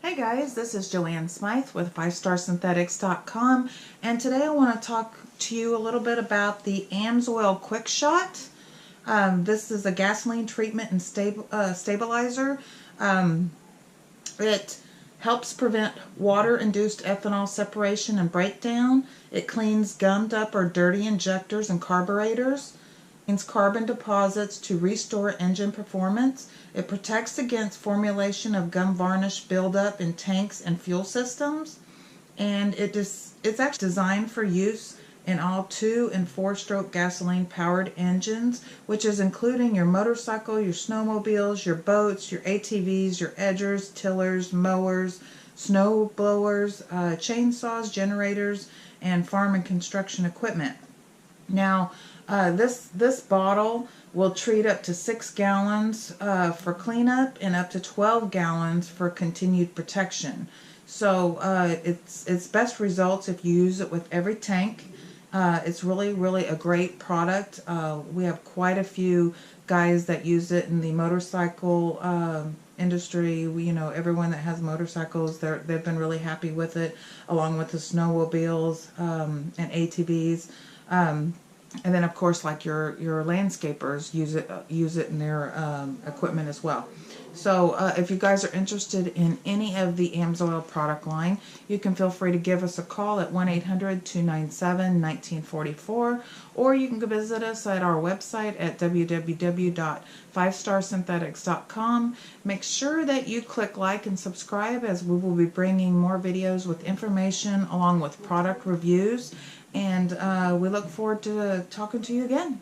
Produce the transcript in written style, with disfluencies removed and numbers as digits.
Hey guys, this is Joanne Smythe with 5starsynthetics.com, and today I want to talk to you a little bit about the Amsoil Quick Shot. This is a gasoline treatment and stabilizer. It helps prevent water-induced ethanol separation and breakdown. It cleans gummed up or dirty injectors and carburetors. Carbon deposits to restore engine performance. It protects against formulation of gum varnish buildup in tanks and fuel systems. And it's actually designed for use in all 2- and 4-stroke gasoline powered engines, which is including your motorcycle, your snowmobiles, your boats, your ATVs, your edgers, tillers, mowers, snow blowers, chainsaws, generators, and farm and construction equipment. Now, this bottle will treat up to 6 gallons for cleanup and up to 12 gallons for continued protection. So it's best results if you use it with every tank. It's really a great product. We have quite a few guys that use it in the motorcycle industry. Everyone that has motorcycles, they've been really happy with it, along with the snowmobiles and ATVs. And then, of course, like your landscapers use it in their equipment as well. So if you guys are interested in any of the Amsoil product line, you can feel free to give us a call at 1-800-297-1944, or you can visit us at our website at www.5starsynthetics.com. Make sure that you click like and subscribe, as we will be bringing more videos with information along with product reviews. And we look forward to talking to you again.